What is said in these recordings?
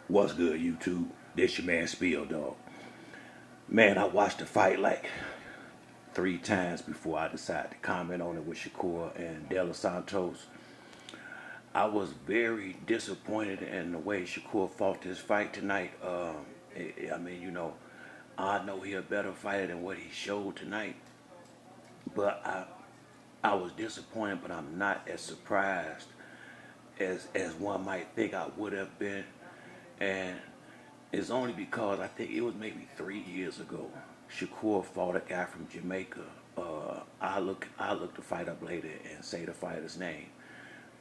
What's good, YouTube? This your man Spill Dog. Man, I watched the fight like 3 times before I decided to comment on it with Shakur and Los Santos. I was very disappointed in the way Shakur fought this fight tonight. I know he a better fighter than what he showed tonight, but I was disappointed, but I'm not as surprised as one might think I would have been. And it's only because I think it was maybe 3 years ago. Shakur fought a guy from Jamaica. I look the fight up later and say the fighter's name.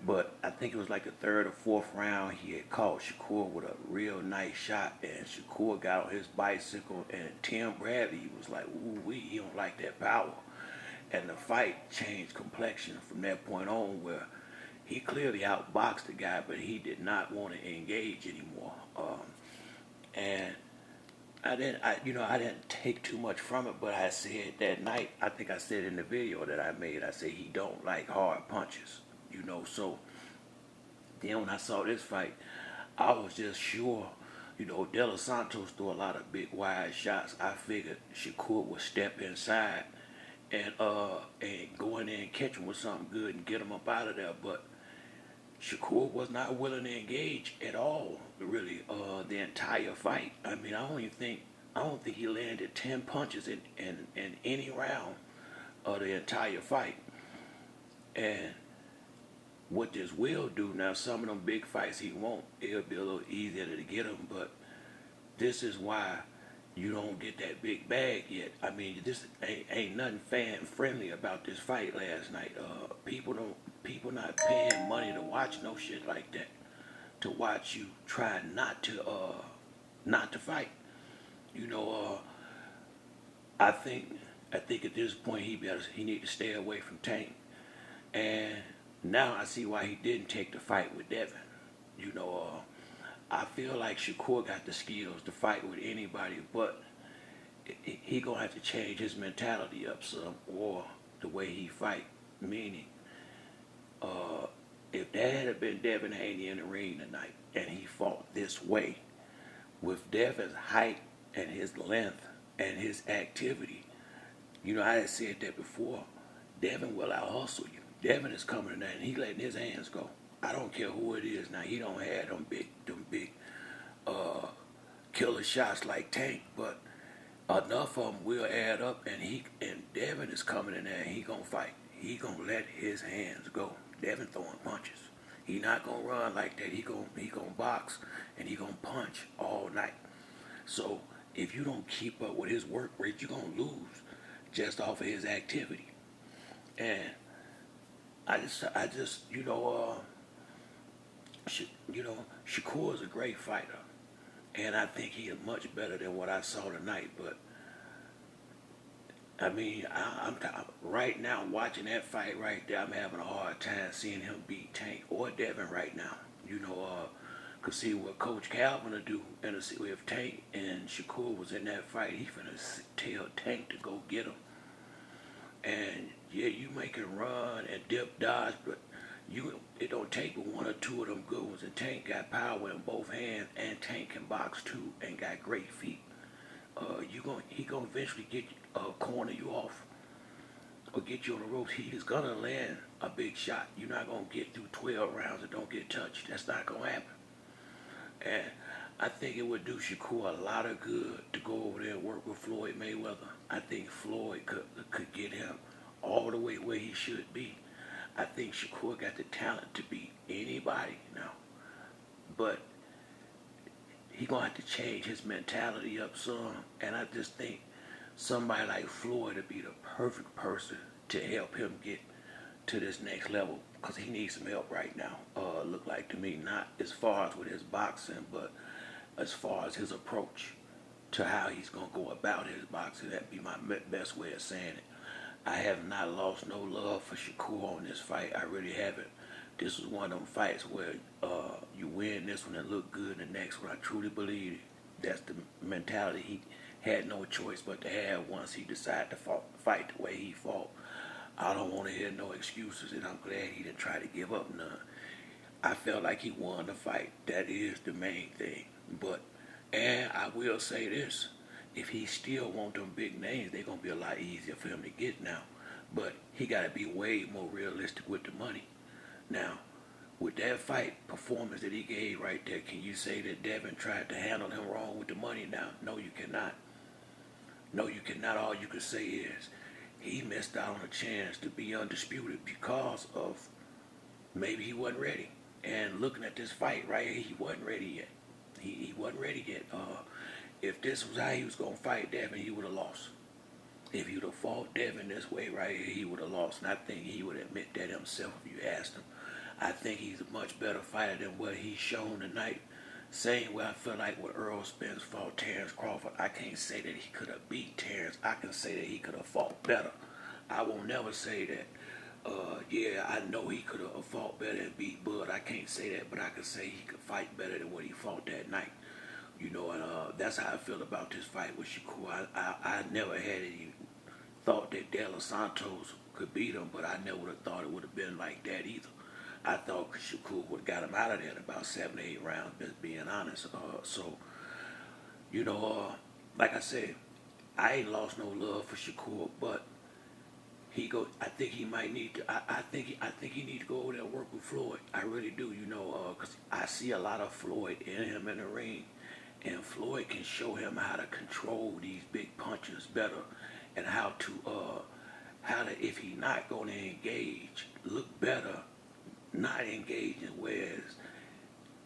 But I think it was like the third or fourth round he had caught Shakur with a real nice shot, and Shakur got on his bicycle, and Tim Bradley was like, "Ooh wee, he don't like that power," and the fight changed complexion from that point on, where he clearly outboxed the guy, but he did not want to engage anymore. And I didn't take too much from it, but I said that night, I think I said in the video that I made, I said he don't like hard punches, so then when I saw this fight, I was just sure, De Los Santos threw a lot of big wide shots. I figured Shakur would step inside and go in there and catch him with something good and get him up out of there, but Shakur was not willing to engage at all, really, the entire fight. I mean, I don't think he landed 10 punches in any round of the entire fight. And what this will do now, some of them big fights he won't, it'll be a little easier to get him, but this is why you don't get that big bag yet. I mean, this ain't nothing fan friendly about this fight last night. People not paying money to watch no shit like that. To watch you try not to fight. You know, I think at this point he need to stay away from Tank. And now I see why he didn't take the fight with Devin. You know, I feel like Shakur got the skills to fight with anybody, but he gonna have to change his mentality up some, or the way he fight. Meaning, if that had been Devin Haney in the ring tonight, and he fought this way, with Devin's height and his length and his activity, I had said that before. Devin will out hustle you. Devin is coming tonight, and he letting his hands go. I don't care who it is now. He don't have them big uh, killer shots like Tank, but enough of them will add up, and Devin is coming in there, and he gonna fight. He gonna let his hands go. Devin throwing punches. He not gonna run like that. He gonna box, and he gonna punch all night. So if you don't keep up with his work rate, you're gonna lose just off of his activity. And I just Shakur is a great fighter, and I think he is much better than what I saw tonight. But I mean, I'm right now watching that fight right there. I'm having a hard time seeing him beat Tank or Devin right now. Could see what Coach Calvin will do, and see if Tank and Shakur was in that fight, he finna tell Tank to go get him. And yeah, you make him run and dip dodge, but it don't take but one or two of them good ones. And Tank got power in both hands, and Tank can box too, and got great feet. He gonna eventually corner you off or get you on the ropes. He is gonna land a big shot. You're not gonna get through 12 rounds and don't get touched. That's not gonna happen. And I think it would do Shakur a lot of good to go over there and work with Floyd Mayweather. I think Floyd could get him all the way where he should be. I think Shakur got the talent to beat anybody now, but he gonna have to change his mentality up some. And I just think somebody like Floyd would be the perfect person to help him get to this next level, because he needs some help right now. Look like to me, not as far as with his boxing, but as far as his approach to how he's gonna go about his boxing. That'd be my best way of saying it. I have not lost no love for Shakur on this fight. I really haven't. This was one of them fights where you win this one and look good in the next one. I truly believe that's the mentality he had no choice but to have once he decided to fight the way he fought. I don't want to hear no excuses, and I'm glad he didn't try to give up none. I felt like he won the fight. That is the main thing. But, and I will say this, if he still want them big names, they're going to be a lot easier for him to get now. But he got to be way more realistic with the money. Now, with that fight performance that he gave right there, can you say that Devin tried to handle him wrong with the money now? No, you cannot. No, you cannot. All you can say is he missed out on a chance to be undisputed because of maybe he wasn't ready. And looking at this fight right here, he wasn't ready yet. He wasn't ready yet. If this was how he was going to fight Devin, he would have lost. If he would have fought Devin this way right here, he would have lost. And I think he would admit that himself if you asked him. I think he's a much better fighter than what he's shown tonight. Same way I feel like when Earl Spence fought Terrence Crawford, I can't say that he could have beat Terrence. I can say that he could have fought better. I will never say that, yeah, I know he could have fought better and beat Bud. I can't say that, but I can say he could fight better than what he fought that night. You know, and that's how I feel about this fight with Shakur. I never had any thought that Los Santos could beat him, but I never would have thought it would have been like that either. I thought Shakur would have got him out of there in about 7 or 8 rounds, just being honest. So, you know, like I said, I ain't lost no love for Shakur, but I think he might need to. I think he need to go over there and work with Floyd. I really do. You know, because I see a lot of Floyd in him in the ring, and Floyd can show him how to control these big punches better, and how to if he not going to engage, look better not engaging. Whereas,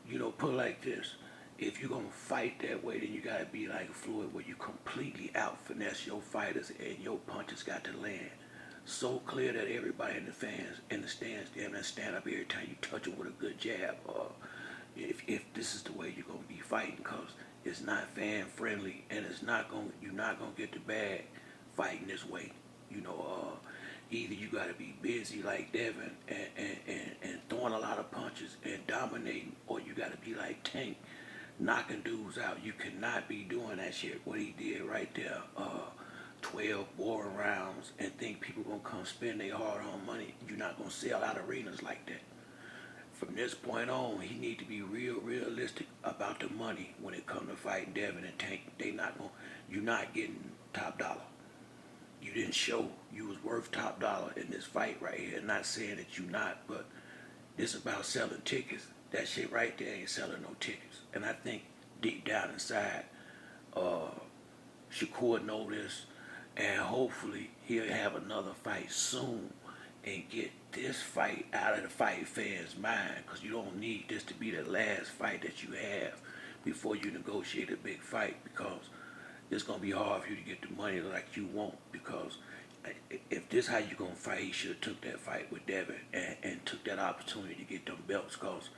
you know, put it like this, if you're going to fight that way, then you got to be like Floyd, where you completely out finesse your fighters and your punches got to land so clear that everybody in the fans in the stands damn near stand up every time you touch them with a good jab. If this is the way you're going to be fighting, because it's not fan friendly, and you're not going to get the bag fighting this way. You know, either you got to be busy like Devin and throwing a lot of punches and dominating, or you got to be like Tank, knocking dudes out. You cannot be doing that shit, what he did right there, 12 boring rounds, and think people going to come spend their hard-earned money. You're not going to sell out arenas like that. From this point on, he need to be realistic about the money when it comes to fighting Devin and Tank. You're not getting top dollar. You didn't show you was worth top dollar in this fight right here. Not saying that you not, but it's about selling tickets. That shit right there ain't selling no tickets. And I think deep down inside, Shakur know this, and hopefully he'll have another fight soon and get this fight out of the fight fans' mind, because you don't need this to be the last fight that you have before you negotiate a big fight, because it's going to be hard for you to get the money like you want. Because if this how you going to fight, he should have took that fight with Devin and took that opportunity to get them belts, because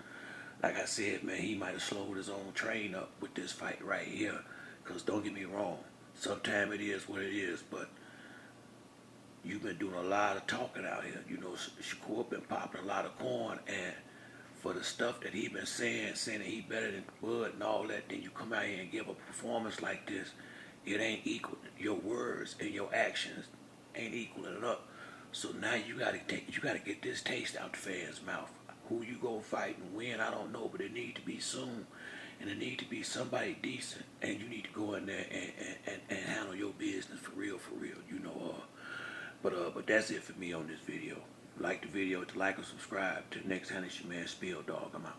like I said, man, he might have slowed his own train up with this fight right here. Because don't get me wrong, sometimes it is what it is, but you've been doing a lot of talking out here. You know, Shakur been popping a lot of corn, and for the stuff that he been saying that he better than Bud and all that, then you come out here and give a performance like this, it ain't equal. Your words and your actions ain't equaling it up. So now you gotta get this taste out the fans' mouth. Who you gonna fight and when, I don't know, but it need to be soon, and it need to be somebody decent, and you need to go in there and handle your business for real, you know. But that's it for me on this video. Like the video, to like and subscribe. Till next time, it's your man Spill Dog. I'm out.